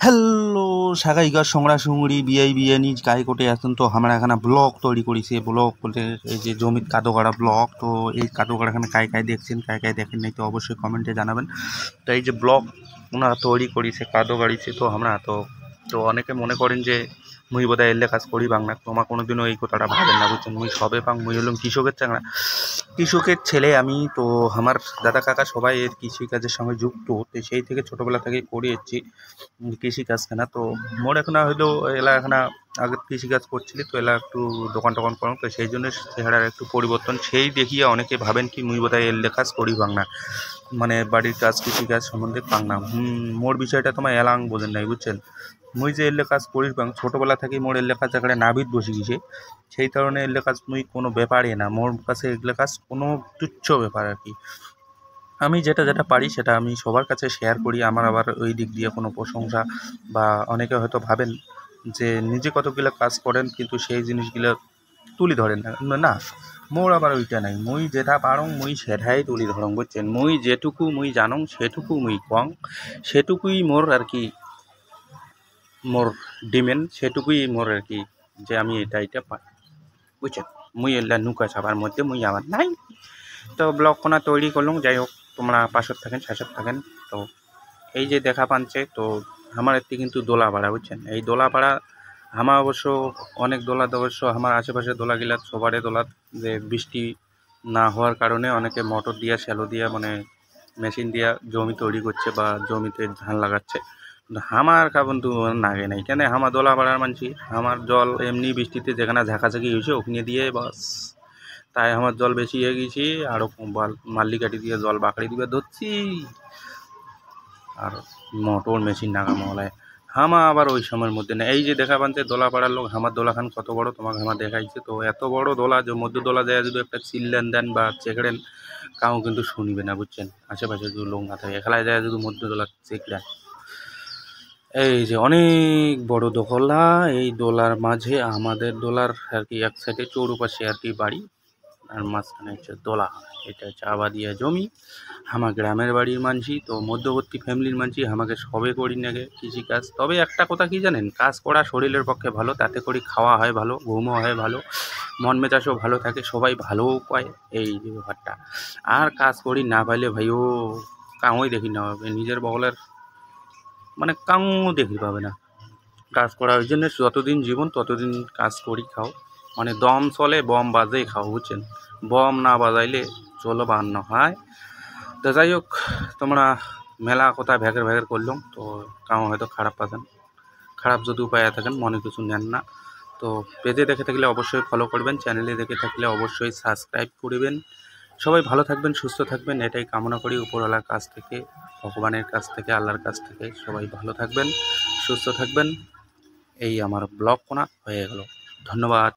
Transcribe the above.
Hello সাগাইগার সংরা সুংড়ি বিয়াই বিয়ানি গাই কোটে আসুন তো আমরা এখানে ব্লগ তৈরি করেছি ব্লগ বলতে এই যে জমির কাদো গাড়া ব্লগ তো এই কাদো গাড়াখানে কাই কাই দেখছেন কাই কাই দেখেন নাই তো অবশ্যই কমেন্টে জানাবেন। তো এই যে ব্লগ ওনারা তৈরি করেছে কাদো গাড়িছে তো আমরা তো তো অনেকে মনে করেন যে মুই বোধহয় এলে কাজ করি বাংলা তোমার কোনোদিনও এই কথাটা ভাবেন না বুঝছেন। মুই সবে পাং মুই হলাম কৃষকের চাংড়া কৃষকের ছেলে আমি তো আমার দাদা কাকা সবাই এর কৃষিকাজের সঙ্গে যুক্ত তো সেই থেকে ছোটোবেলা থেকে করে এসেছি কৃষিকাজ কেনা তো মোর এখন হইলো এলা এখন আগে কৃষিকাজ করছিলি তো এলা একটু দোকান টোকান করলাম তো সেই জন্য চেহারার একটু পরিবর্তন সেই দেখিয়া অনেকে ভাবেন কি মুই বোধহয় এলে কাজ করি বাং না মানে বাড়ির কাজ কৃষিকাজ সম্বন্ধে পাং না মোর বিষয়টা তোমার এলাং বোঝেন নাই বুঝছেন। মুই যে এলে কাজ করি পাং ছোটোবেলা থেকেই মোর এলে কাজ এখানে নাবিদ বসে গেছে সেই কারণে এলে কাজ মুই কোনো ব্যাপারই না মোর কাছে এগুলো কাজ কোনো তুচ্ছ ব্যাপার আর কি। আমি যেটা যেটা পারি সেটা আমি সবার কাছে শেয়ার করি আমার আবার ওই দিক দিয়ে কোনো প্রশংসা বা অনেকে হয়তো ভাবেন যে নিজে কতগুলো কাজ করেন কিন্তু সেই জিনিসগুলো তুলি ধরেন না না মোর আবার ওইটা নাই মুই যেটা পারং মুই সেটাই তুলি ধরং বুঝছেন। মুই যেটুকু মুই জানং সেটুকু মুই কং সেটুকুই মোর আর কি মোর ডিমেন্ড সেটুকুই মোর আর কি যে আমি এটা পাই বুঝছেন। মুই এলা নুকা ছাপার মধ্যে মুই আমার নাই তো ব্লগ কোনা তৈরি করলাম যাই হোক তোমরা পাশত থাকেন শাসত থাকেন। তো এই যে দেখা পাচ্ছে তো আমার একটি কিন্তু দোলা পাড়া বুঝছেন এই দোলা পাড়া আমার অবশ্য অনেক দোলা অবশ্য আমার আশেপাশে দোলাগুলা সবারে দোলা যে বৃষ্টি না হওয়ার কারণে অনেকে মোটর দিয়া শ্যালো দিয়া মানে মেশিন দিয়া জমি তৈরি করছে বা জমিতে ধান লাগাচ্ছে কিন্তু আমার কিন্তু নাগে নাই কেন আমার দোলা পাড়ার মানছি আমার জল এমনি বৃষ্টিতে যেখানে ঝাঁকাঝাঁকি হয়েছে ওখানে দিয়ে বাস তাই আমার জল বেশি হয়ে গেছি আরও মাল্লি কাটি দিয়ে জল বাকড়ি দিবে ধরছি আর মোটর মেশিন নাগামো হলায় হামা আবার ওই সময়ের মধ্যে না এই যে দেখা পাচ্ছে দোলা পাড়ার লোক হামার দোলাখান কত বড় তোমাকে হামা দেখাইছে তো এত বড় দোলা যে মধ্য দোলা দেয়া যদি একটা চিল্লেন দেন বা চেকড়েন কাউ কিন্তু শুনিবে না বুঝছেন। আশেপাশে যদি লোক না থাকে খেলায় যায় যদি মধ্য দোলা চেকড়েন এই যে অনেক বড় দোলা এই দোলার মাঝে আমাদের দোলার আর কি এক সাইডে চৌরুপাশে আর কি বাড়ি আর মাঝখানে হচ্ছে দোলা এটা হচ্ছে আবাদিয়া জমি আমার গ্রামের বাড়ির মানছি তো মধ্যবর্তী ফ্যামিলির মানছি আমাকে সবে করি নাগে কৃষিকাজ তবে একটা কথা কি জানেন কাজ করা শরীরের পক্ষে ভালো তাতে করে খাওয়া হয় ভালো ঘুমও হয় ভালো মন মেজাজও ভালো থাকে সবাই ভালোও পায় এই যে ব্যাপারটা। আর কাজ করি না পাইলে ভাইও কাউই দেখি না হবে নিজের বগলের মানে কাউ দেখি পাবে না কাজ করা ওই জন্য যতদিন জীবন ততদিন কাজ করি খাও মানে দম চলে বম বাজেই খাও বুঝছেন। বম না বাজাইলে চলো বান্ন হয়। তো যাই হোক তোমরা মেলা কথা ভ্যাগের ভ্যাগের করলাম তো কাউ হয়তো খারাপ পাবেন খারাপ যদি উপায় থাকেন মনে কিছু নেন না। তো পেজে দেখে থাকলে অবশ্যই ফলো করবেন চ্যানেলে দেখে থাকলে অবশ্যই সাবস্ক্রাইব করবেন। সবাই ভালো থাকবেন সুস্থ থাকবেন এটাই কামনা করি উপরওয়ালার কাছ থেকে ভগবানের কাছ থেকে আল্লাহর কাছ থেকে সবাই ভালো থাকবেন সুস্থ থাকবেন। এই আমার ব্লগ কোনা হয়ে গেল ধন্যবাদ।